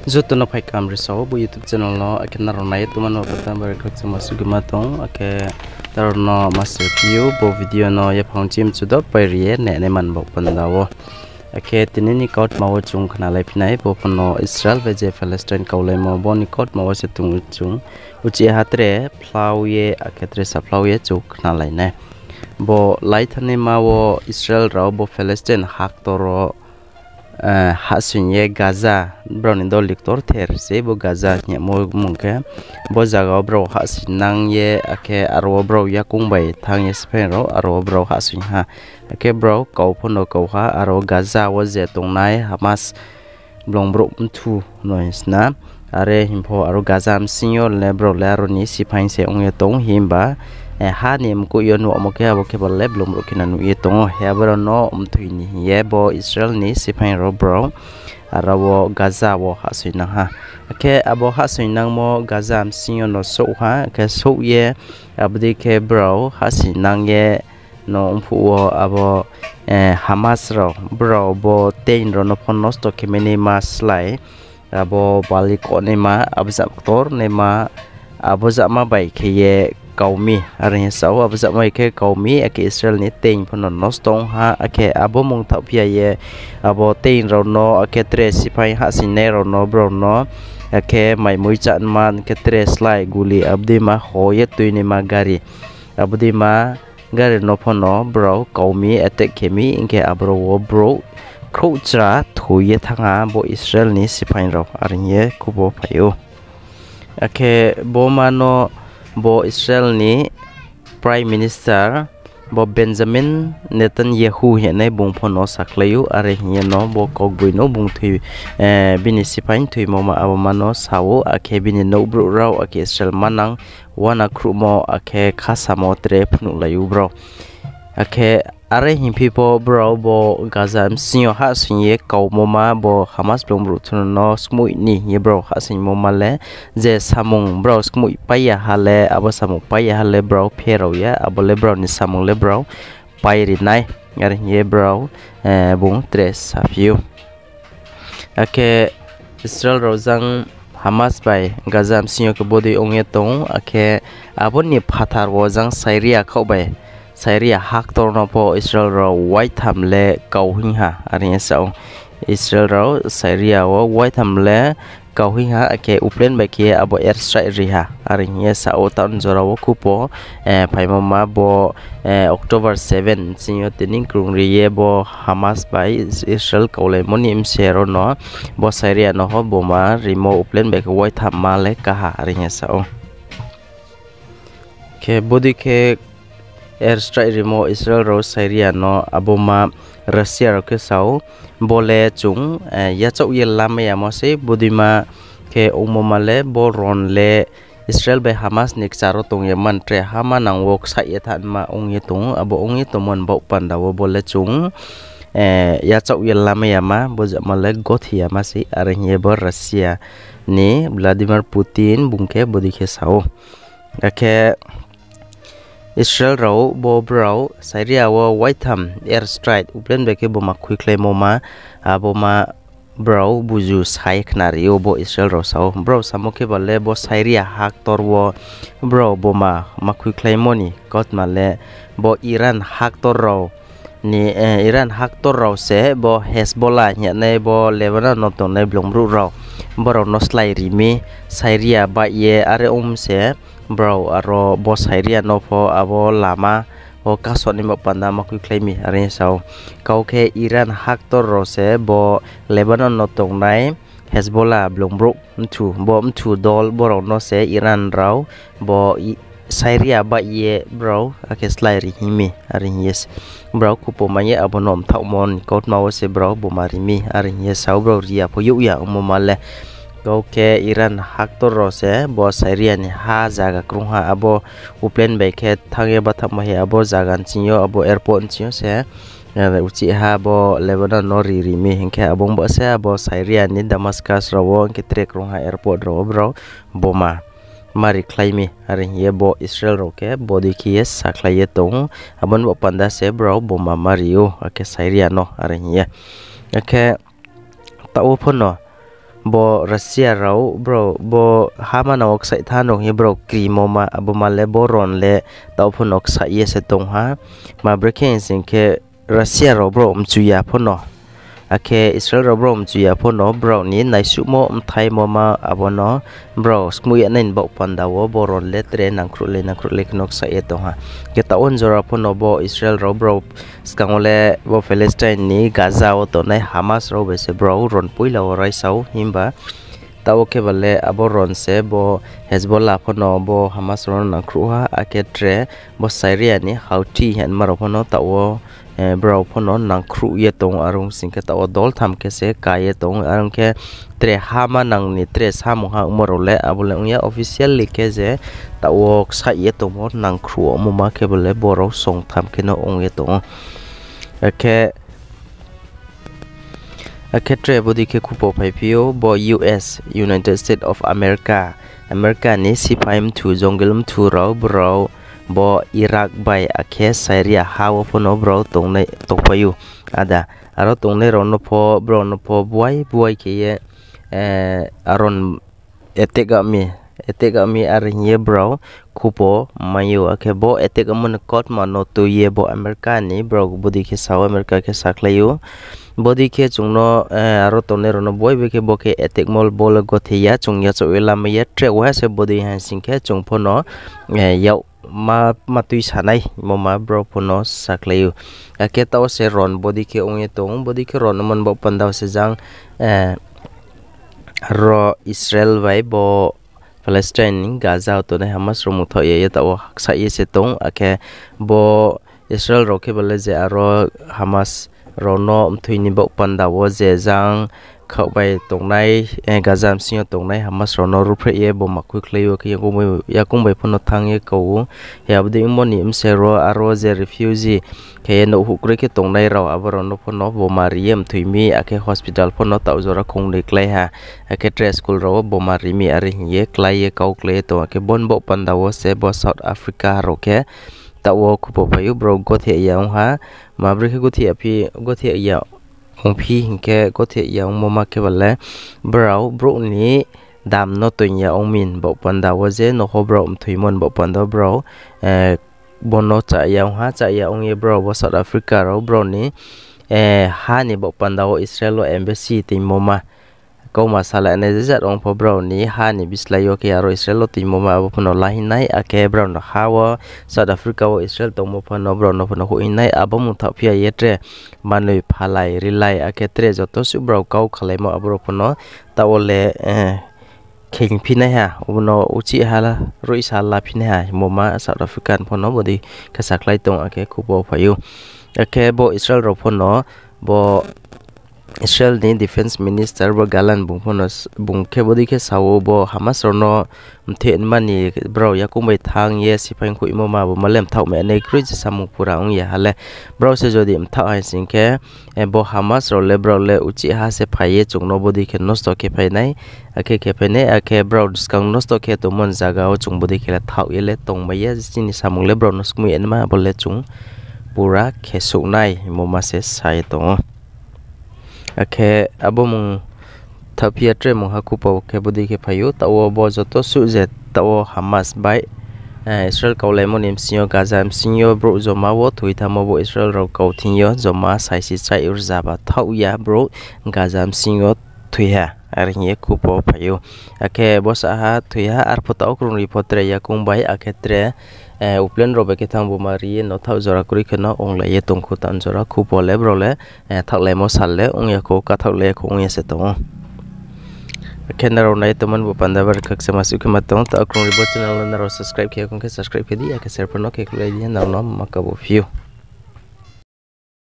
Zoto na pai kam riso bu YouTube channel no ake naronai tuman pata bar khak sama sugma tong ake tarno master view bo video no ya phang chim chu do pai rie ne man bok pandawo ake tinini kaut mawo chung khana lai phinai bo pano Israel veje Palestine kaulai mo bo ni kaut mawo se tung chung uchi hatre phlauye ake tre sa phlauye chu khana lai ne bo lai thane mawo Israel raw bo Palestine hak toro hasunye Gaza brown indo liktor ther se bo Gaza nya mo mungke bo jaga bro hasinang ye ake aro bro yakung bai thang ye siphain ro aro bro hasun ha ake bro kau phono kau ha aro Gaza wo je tongnai Hamas blong bro thu noisna are himpo aro Gaza am sinyo le bro le aro ni siphain se ong ye tong himba ha nim ku yo no mo ke abo ke bol le blom ro kina nu ye tong he bro no thui ni ye bo Israel ni siphain ro bro arawo Gaza wo hasina ha ke abo hasina mo Gaza am sinyo no so ha ke so ye abdi ke bro hasina ye no umpu wo abo Hamas ro bro bo tein ro no ponos to ke meni maslai abo balik ne ma abzak tor ne ma abo zama bai ke ye kaoyakmi arnya sau abza mai ke kaoyakmi ake Israel ni tein phono nostong ha ake abo mong thapia ye abo tein ro no ake tre siphain ha sinne ro no bro no ake mai mui chan man ke tre slai guli abdi ma hoye tuini ma gari abdi ma gari no phono bro kaoyakmi attack kemi inke abro wo bro khouchra thuye thanga bo Israel ni siphain ro arnya kubo phayo ake bo mano bo Israel ni Prime Minister bo Benjamin Netanyahu hiện bung phono saklayu are hieno bo kogbuino bung thui bini siphain thui moma abamano sawo ake bini no bro raw ake Israel manang wana krumo ake khasamo tre phnu layu bro ake are himpipo bro bo Gaza msinyo ha sinye kaumoma bo Hamas blom bro thuno smui ni ye bro ha sin moma le je samung bro smui paya hale abo samung paya hale bro phero ya abo le bro ni samung le bro pai ri nai are ye bro bung tres safiu ake Israel rozang Hamas bai Gaza msinyo ke bodi ongye tong ake abo ni phathar wo jang Syria khau bai Syria hak torno po Israel ro white hamle kauhinha arnya sao Israel ro Syria wo white hamle kauhinha ake uplen ba ke abo air strike riha arnya sao taun jora wo kupo phaimoma bo October 7 sinyo tining krung riye bo Hamas bai Israel kaule moni imsero no bo Syria no ho bo ma rimo uplen ba ke white hamale kaha arnya sao ke body ke airstrike rimo Israel ro Syria no aboma Russia ro ke sau bole chung ya chau ye lama ya mo se budima ke umomale bo ron le Israel be Hamas nik charo tong ye man tre hama nang wok sa ye than ma ong ye tung abo ong ye tomon bo panda wo bole chung ya chau ye lama ya ma bo jamale gothi ya ma se are ye bo Russia ni Vladimir Putin bungke bodike sau ake Israel raw bo bro Syria wo white ham airstrike uplen beke bo ma quickly moma aboma bro buju sai khnario bo Israel raw saw bro samoke balle bo Syria hak torwo bro bo ma quickly moni kot male bo Iran hak tor raw ni Iran hak tor raw se bo Hezbollah nya ne bo Lebanon no to ne blongru raw bro no slai rimi Syria ba ye are se bro aro bo Syria no pho abo lama o kasoni mo panda ma ku claimi are sao kauke Iran hak tor ro se bo Lebanon no tong nai Hezbollah blombruk mthu bo mthu dol boro no se Iran raw bo Syria ba ye bro ake slai ri himi are yes bro ku po maye abonom thaumon kaut mawo se bro bo marimi are yes sao bro ria pho yu ya mo male Gauke Iran hak tor se bo Syria ni ha jaga krungha abo uplen bai ke thange batham mahi abo jagan chinyo abo airport chinyo se uchi ha bo Lebanon no ri mi hinke abong bo se abo Syria ni Damascus ro ke trek krungha airport ro bro boma mari klaimi are ye bo Israel ro ke body ki saklai tong abon bo panda se bro boma mario ake Syria no are ye ake tawo phono bo Russia rau bro bo hama na ok sai than ong hi bro krimo ma abuma le bo ron le tau phun ok sai ye se tong ha ma breaking sing ke Russia rau bro chuya phono ake Israel rau bro chuya phono bro ni nai su mo thai mo ma abono bro smui anen bo panda wo bo ron le tre nang khru le knok sai ye tong ha ke ta on zora phono bo Israel rau bro skangole bo Palestine ni Gaza o to nai Hamas rau be se bro ron puila o rai sau himba tao ke bale abo ron se bo Hezbollah phono bo Hamas ron na kruha ake tre bo Syria ni Houthi hen maro phono tao bro phono nang khru ye tong arung singke tao dol tham ke se ka ye tong arung ke tre hama nang ni tre samu ha umaro le abule unya official like je tao sa ye tong mo nang khru mo ma ke bale bo ro song tham ke no ong ye tong ake tre body ke kupo pai pio bo US United States of America ni siphain thu jongelum thu ro bro bo Iraq bai ake Syria hawo phono bro tong nei tokpayu ada aro tong nei ron no pho bro no pho buai ke ye aron etegami ar ye bro kupo mayu ake bo etegamun kot mano to ye bo America ni bro body ke saw America ke saklayu body ke chungno aro tone rono boy be ke boke etek mol bol gothia chungya chowela me ye tre wa se body han singke chungphono yaw ma tui sanai moma bro phono saklayu ake taw se ron body ke ongye tong body ke ron mon bo pandaw se jang ro Israel vai bo Palestine Gaza to ne Hamas ro mutho ye taw sa ye se tong ake bo Israel ro ke bale je aro Hamas rono thuini bo panda wo je jang khau bai tong nai Gaza sing tong nai Hamas rono ru phre ye bo makhu khleyo ke yakung bai phono thang ye ko ya bde moni imse ro aro je refugee ke no hukre ke tong nai raw abrono phono bo mariem thuimi ake hospital phono taw jora khong le klai ha ake tre school ro bo marimi ari ye klai ye kau kle to ake bon bo panda wo se bo South Africa ro ke tawo kupo payu bro gothe yaung ha mabre ke gothe ya ong phi hinke gothe yaung moma ke bale bro ni dam no to ya ong min bo panda wo je no ho bro thuimon bo panda bro bono cha yaung ha cha ya ong ye bro bo South Africa ro bro ni ha ni bo panda wo Israel embassy ti moma ko masala ne zat ong po bro ni ha ni bislayo ke aro Israel ti moma bo phono lahinai ake bro no hawa South Africa wo Israel to mo phono bro no phono huinai abam tha phia yetre manui phalai rilai ake tre joto su bro kau khalai mo abro phono tawole kheng phina ha uno uchi hala roi sala phina ha moma South African phono bodi ka saklai tong ake kubo phayu ake bo Israel ro phono bo Israel ni defense minister bo galan bungponos bungke bodi ke sawo bo Hamas rono mthen mani bro yakum bai thang ye siphain khu imoma bo malem thau me nei cruise samung pura ong ya hale bro se jodi mthau ai singke bo Hamas ro le bro le uchi ha se phaye chungno bodi ke nosto ke phai nai ake ke phai nei ake bro skang nosto ke to mon jaga o chung bodi ke la thau ye le tong ma ye chini samung le bro nosmu enma bo le chung pura khesu nai moma se sai to ake abomung thapia tre mong hakupo ke bodi ke phayu tawo bo joto suje tawo Hamas bai Israel kaulai monim sinyo Gaza sinyo bro zoma wo thoiha mo bo Israel ro kauthinyo zoma saisi chai urzaba thauya bro Gaza sinyo thoiha arnye kupo phayu ake bosa ha thoiha ar phota okrung reportre yakung bai ake tre uplen robe ke thang bumari no thau jora kuri khno ongla ye tongkhu tan jora khupo le brole thaklai mo salle ongya ko ka thaklai ko ongya se to kenaro nai toman bu pandabar khak samasu ke matong ta akrung ribo channel na ro subscribe ke kong ke subscribe ke di ake share por no ke kulai di na no makabu view